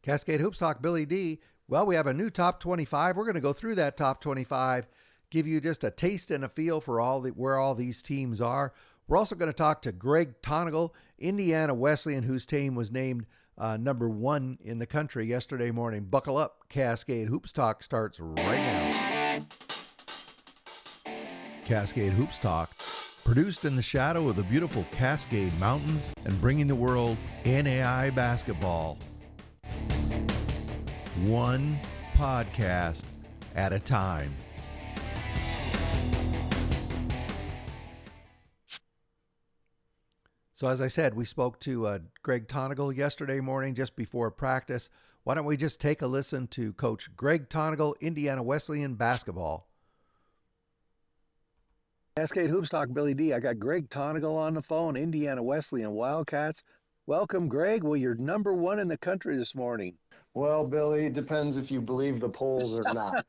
Cascade Hoops Talk, Billy D. Well, we have a new top 25. We're going to go through that top 25, give you just a taste and a feel for where all these teams are. We're also going to talk to Greg Tonagel, Indiana Wesleyan, whose team was named number 1 in the country yesterday morning. Buckle up. Cascade Hoops Talk starts right now. Cascade Hoops Talk, produced in the shadow of the beautiful Cascade Mountains and bringing the world NAIA basketball. One podcast at a time. So as I said, we spoke to Greg Tonagel yesterday morning just before practice. Why don't we just take a listen to Coach Greg Tonagel, Indiana Wesleyan basketball. Cascade Hoops Talk, Billy D. I got Greg Tonagel on the phone, Indiana Wesleyan Wildcats. Welcome, Greg. Well, you're number 1 in the country this morning. Well, Billy, it depends if you believe the polls or not.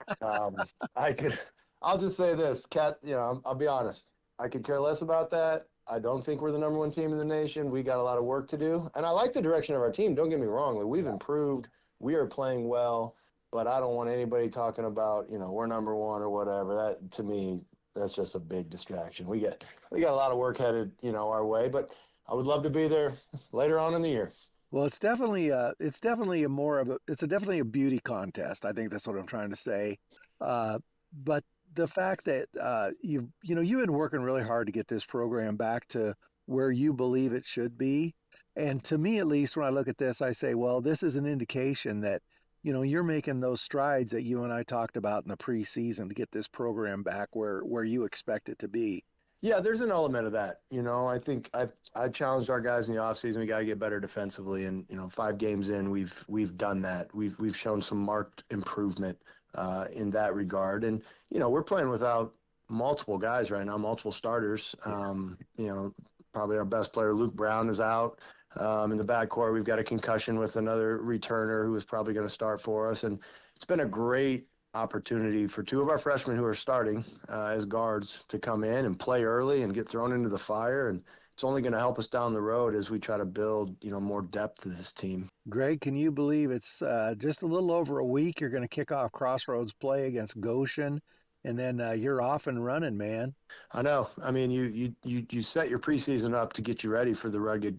I'll just say this, I'll be honest. I could care less about that. I don't think we're the number 1 team in the nation. We got a lot of work to do. And I like the direction of our team. Don't get me wrong. We've improved. We are playing well. But I don't want anybody talking about, we're number 1 or whatever. That, to me, that's just a big distraction. We got a lot of work headed, our way. But I would love to be there later on in the year. Well, it's definitely a beauty contest. I think that's what I'm trying to say. But the fact that you've been working really hard to get this program back to where you believe it should be. And to me, at least, when I look at this, I say, well, this is an indication that, you're making those strides that you and I talked about in the preseason to get this program back where you expect it to be. Yeah, there's an element of that. I think I challenged our guys in the offseason. We got to get better defensively, and 5 games in, we've done that. We've shown some marked improvement in that regard, and we're playing without multiple guys right now, multiple starters. Probably our best player, Luke Brown, is out. In the backcourt, we've got a concussion with another returner who is probably going to start for us, and it's been a great opportunity for 2 of our freshmen who are starting as guards to come in and play early and get thrown into the fire. And it's only going to help us down the road as we try to build, more depth to this team. Greg, can you believe it's just a little over a week? You're going to kick off Crossroads play against Goshen, and then you're off and running, man. I know. I mean, you set your preseason up to get you ready for the rugged,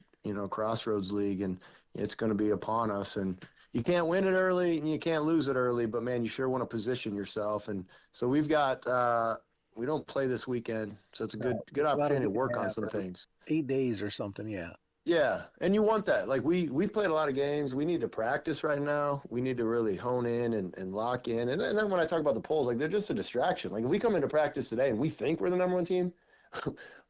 Crossroads League, and it's going to be upon us. And you can't win it early and you can't lose it early, but man, you sure want to position yourself. And so we've got, we don't play this weekend. So it's a good opportunity to work on some things. 8 days or something. Yeah. Yeah. And you want that. Like we've played a lot of games. We need to practice right now. We need to really hone in and lock in. And then when I talk about the polls, like they're just a distraction. Like if we come into practice today and we think we're the number 1 team,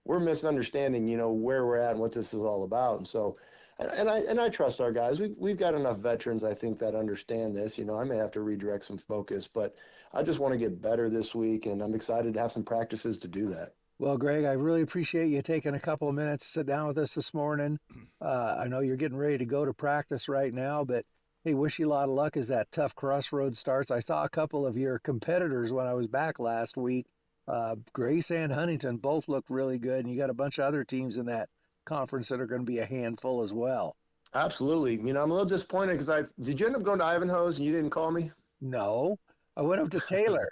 we're misunderstanding, where we're at and what this is all about. And so, and I trust our guys. We've got enough veterans, I think, that understand this. I may have to redirect some focus, but I just want to get better this week, and I'm excited to have some practices to do that. Well, Greg, I really appreciate you taking a couple of minutes to sit down with us this morning. I know you're getting ready to go to practice right now, but hey, wish you a lot of luck as that tough Crossroads starts. I saw a couple of your competitors when I was back last week. Grace and Huntington both look really good, and you got a bunch of other teams in that conference that are going to be a handful as well. Absolutely. I'm a little disappointed because did you end up going to Ivanhoe's and you didn't call me? No, I went up to Taylor.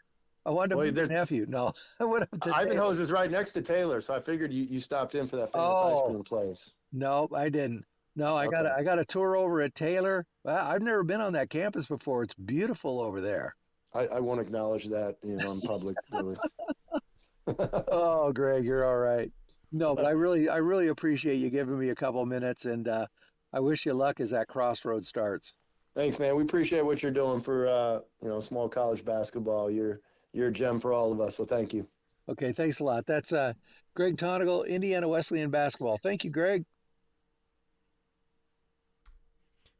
I wanted to meet your nephew. No, I went up to Ivanhoe's Taylor. Is right next to Taylor, so I figured you stopped in for that famous ice cream place. No, I didn't. No, I got a tour over at Taylor. I've never been on that campus before. It's beautiful over there. I won't acknowledge that, in public. Really. Oh, Greg, you're all right. No, but I really appreciate you giving me a couple minutes, and I wish you luck as that Crossroads starts. Thanks, man. We appreciate what you're doing for small college basketball. You're a gem for all of us, so thank you. Okay, thanks a lot. That's Greg Tonagel, Indiana Wesleyan basketball. Thank you, Greg.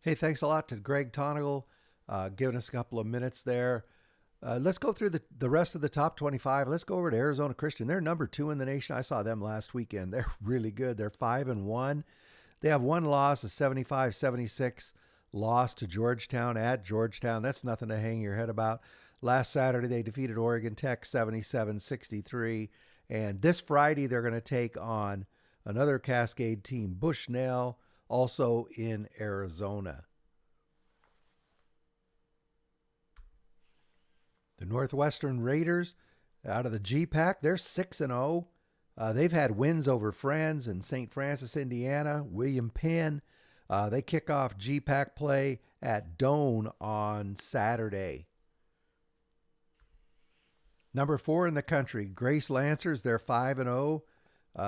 Hey, thanks a lot to Greg Tonagel, giving us a couple of minutes there. Let's go through the rest of the top 25. Let's go over to Arizona Christian. They're number 2 in the nation. I saw them last weekend. They're really good. They're 5-1. They have 1 loss, a 75-76 loss to Georgetown at Georgetown. That's nothing to hang your head about. Last Saturday, they defeated Oregon Tech 77-63. And this Friday, they're going to take on another Cascade team, Bushnell, also in Arizona. The Northwestern Raiders out of the GPAC, they're 6-0. They've had wins over Friends in St. Francis, Indiana, William Penn. They kick off GPAC play at Doane on Saturday. Number 4 in the country, Grace Lancers, they're 5-0.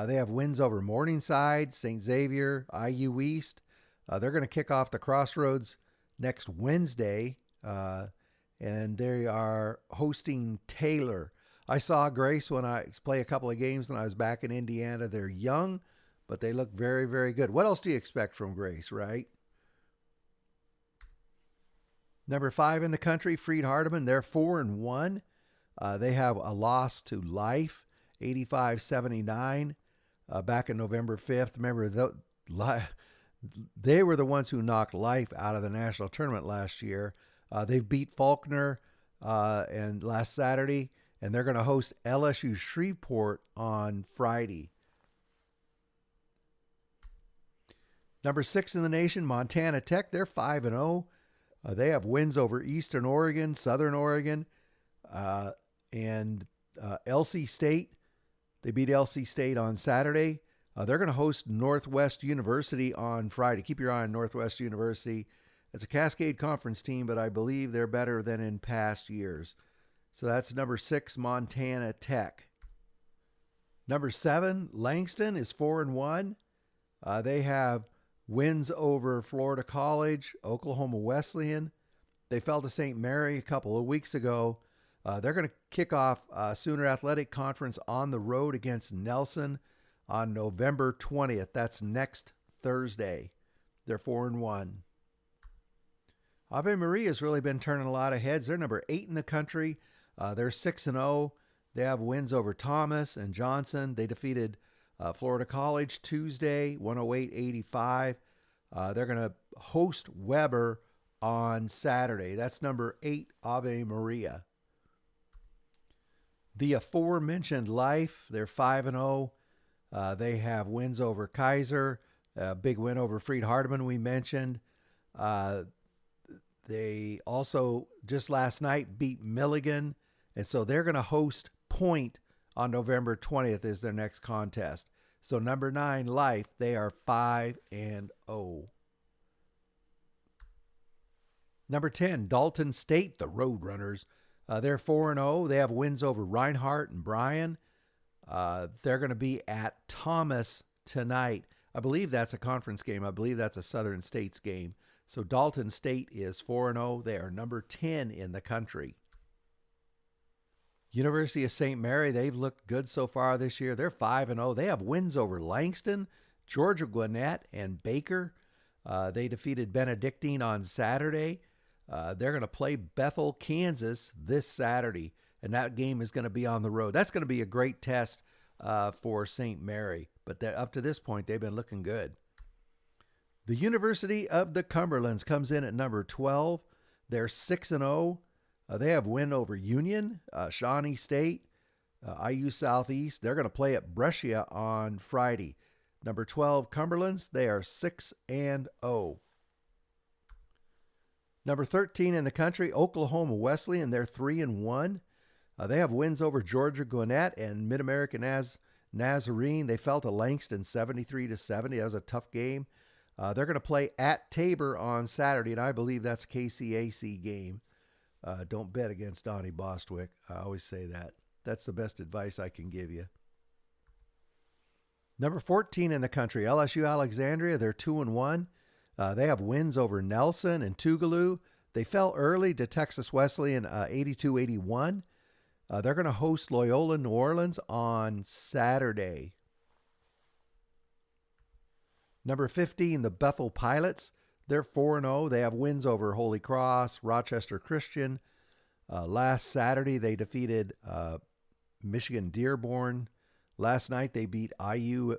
They have wins over Morningside, St. Xavier, IU East. They're going to kick off the Crossroads next Wednesday, and they are hosting Taylor. I saw Grace when I play a couple of games when I was back in Indiana. They're young, but they look very, very good. What else do you expect from Grace, right? Number 5 in the country, Freed Hardeman. They're 4-1. They have a loss to Life, 85-79, back in November 5th. Remember, they were the ones who knocked Life out of the national tournament last year. They've beat Faulkner and last Saturday, and they're going to host LSU Shreveport on Friday. Number 6 in the nation, Montana Tech. They're 5-0. They have wins over Eastern Oregon, Southern Oregon, and LC State. They beat LC State on Saturday. They're going to host Northwest University on Friday. Keep your eye on Northwest University. It's a Cascade Conference team, but I believe they're better than in past years. So that's number 6, Montana Tech. Number 7, Langston is 4-1. They have wins over Florida College, Oklahoma Wesleyan. They fell to St. Mary a couple of weeks ago. They're going to kick off Sooner Athletic Conference on the road against Nelson on November 20th. That's next Thursday. They're 4-1. Ave Maria has really been turning a lot of heads. They're number 8 in the country. They're 6-0. They have wins over Thomas and Johnson. They defeated Florida College Tuesday, 108-85. They're going to host Weber on Saturday. That's number 8, Ave Maria. The aforementioned Life, they're 5-0. They have wins over Kaiser, a big win over Freed Hardeman we mentioned. They also, just last night, beat Milligan, and so they're going to host Point on November 20th is their next contest. So number 9, Life, they are 5-0. Number 10, Dalton State, the Roadrunners. They're 4-0. They have wins over Reinhardt and Bryan. They're going to be at Thomas tonight. I believe that's a conference game. I believe that's a Southern States game. So Dalton State is 4-0. They are number 10 in the country. University of St. Mary, they've looked good so far this year. They're 5-0. They have wins over Langston, Georgia Gwinnett, and Baker. They defeated Benedictine on Saturday. They're going to play Bethel, Kansas this Saturday, and that game is going to be on the road. That's going to be a great test for St. Mary, but up to this point, they've been looking good. The University of the Cumberlands comes in at number 12. They're 6-0. They have win over Union, Shawnee State, IU Southeast. They're going to play at Brescia on Friday. Number 12, Cumberlands, they are 6-0. Number 13 in the country, Oklahoma Wesleyan, they're 3-1. They have wins over Georgia Gwinnett and Mid-American Nazarene. They fell to Langston 73-70. That was a tough game. They're going to play at Tabor on Saturday, and I believe that's a KCAC game. Don't bet against Donnie Bostwick. I always say that. That's the best advice I can give you. Number 14 in the country, LSU Alexandria. They're 2-1. They have wins over Nelson and Tougaloo. They fell early to Texas Wesleyan 82-81. They're going to host Loyola New Orleans on Saturday. Number 15, the Bethel Pilots. They're 4-0. They have wins over Holy Cross, Rochester Christian. Last Saturday, they defeated Michigan Dearborn. Last night, they beat IU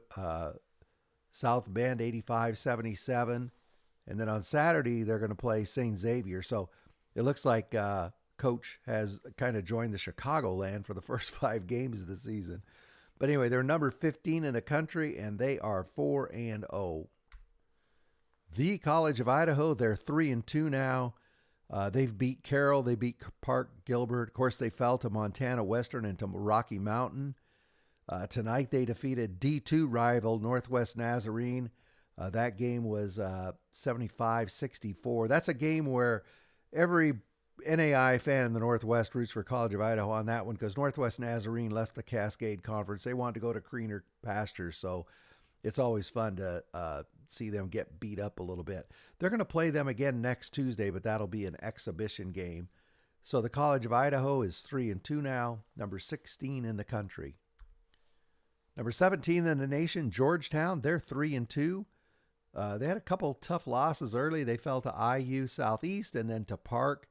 South Bend 85-77. And then on Saturday, they're going to play St. Xavier. So it looks like Coach has kind of joined the Chicagoland for the first 5 games of the season. But anyway, they're number 15 in the country, and they are 4-0. The College of Idaho, they're 3-2 now. They've beat Carroll. They beat Park Gilbert. Of course, they fell to Montana Western and to Rocky Mountain. Tonight, they defeated D2 rival Northwest Nazarene. That game was 75-64. That's a game where every NAIA fan in the Northwest roots for College of Idaho on that one because Northwest Nazarene left the Cascade Conference. They wanted to go to greener pastures, so it's always fun to see them get beat up a little bit. They're going to play them again next Tuesday, but that'll be an exhibition game. So the College of Idaho is 3-2 now, number 16 in the country. Number 17 in the nation, Georgetown, they're 3-2. They had a couple tough losses early. They fell to IU Southeast and then to Park.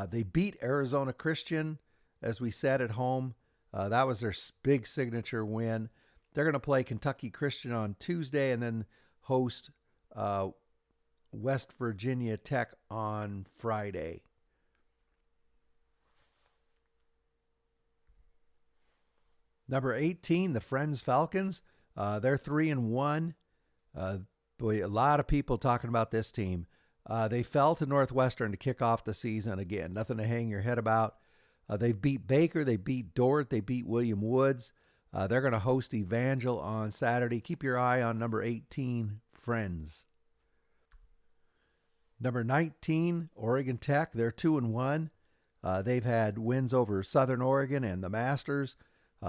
They beat Arizona Christian, as we said, at home. That was their big signature win. They're going to play Kentucky Christian on Tuesday and then host West Virginia Tech on Friday. Number 18, the Friends Falcons. They're 3-1. Boy, a lot of people talking about this team. They fell to Northwestern to kick off the season again. Nothing to hang your head about. They beat Baker. They beat Dort. They beat William Woods. They're going to host Evangel on Saturday. Keep your eye on number 18, Friends. Number 19, Oregon Tech. They're 2-1. They've had wins over Southern Oregon and the Masters.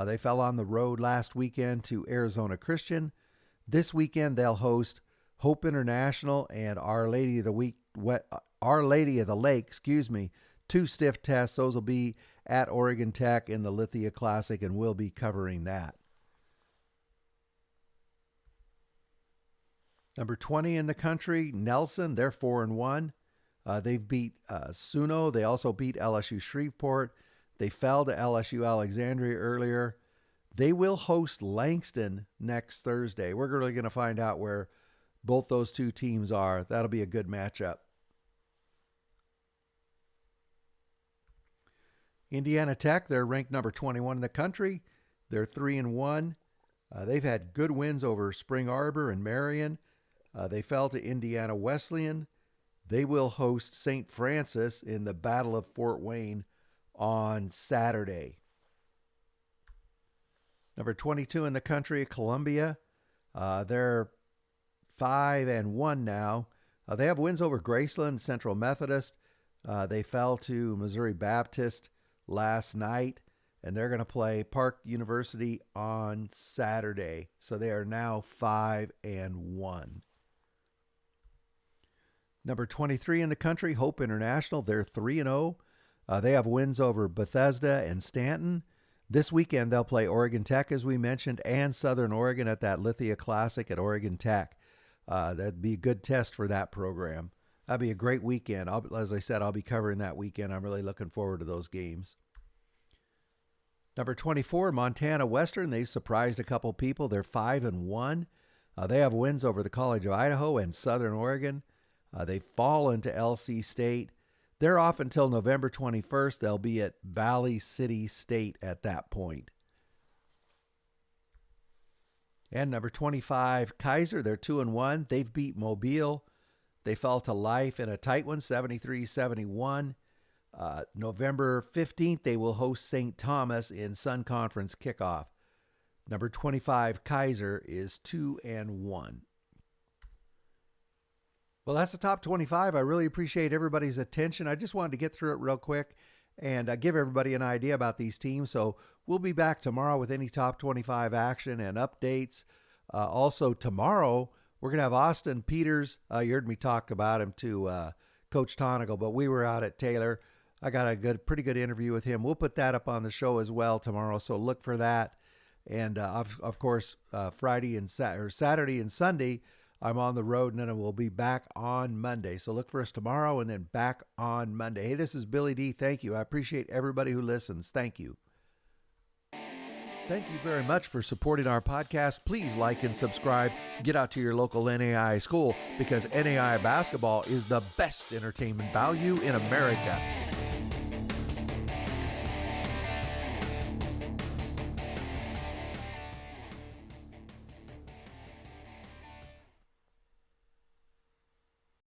They fell on the road last weekend to Arizona Christian. This weekend they'll host Hope International and Our Lady of the Lake, two stiff tests. Those will be at Oregon Tech in the Lithia Classic, and we'll be covering that. Number 20 in the country, Nelson. They're 4-1. They've beat Suno. They also beat LSU Shreveport. They fell to LSU Alexandria earlier. They will host Langston next Thursday. We're really going to find out where both those two teams are. That'll be a good matchup. Indiana Tech, they're ranked number 21 in the country. They're 3-1. They've had good wins over Spring Arbor and Marion. They fell to Indiana Wesleyan. They will host St. Francis in the Battle of Fort Wayne on Saturday. Number 22 in the country, Columbia. They're 5-1 now. They have wins over Graceland, Central Methodist. They fell to Missouri Baptist last night, and they're going to play Park University on Saturday. So they are now 5-1. Number 23 in the country, Hope International. They're 3-0. They have wins over Bethesda and Stanton. This weekend, they'll play Oregon Tech, as we mentioned, and Southern Oregon at that Lithia Classic at Oregon Tech. That'd be a good test for that program. That'd be a great weekend. As I said, I'll be covering that weekend. I'm really looking forward to those games. Number 24, Montana Western. They surprised a couple people. They're 5-1. They have wins over the College of Idaho and Southern Oregon. They've fallen to LC State. They're off until November 21st. They'll be at Valley City State at that point. And number 25, Kaiser. They're 2-1. They've beat Mobile. They fell to Life in a tight one, 73-71. November 15th, they will host St. Thomas in Sun Conference kickoff. Number 25, Kaiser, is 2-1. Well, that's the top 25. I really appreciate everybody's attention. I just wanted to get through it real quick and give everybody an idea about these teams. So we'll be back tomorrow with any top 25 action and updates. Also, tomorrow, we're going to have Austin Peters. You heard me talk about him to Coach Tonagel, but we were out at Taylor. I got a pretty good interview with him. We'll put that up on the show as well tomorrow, so look for that. And, of course, Saturday and Sunday, I'm on the road, and then we'll be back on Monday. So look for us tomorrow and then back on Monday. Hey, this is Billy D. Thank you. I appreciate everybody who listens. Thank you. Thank you very much for supporting our podcast. Please like and subscribe. Get out to your local NAIA school because NAIA basketball is the best entertainment value in America.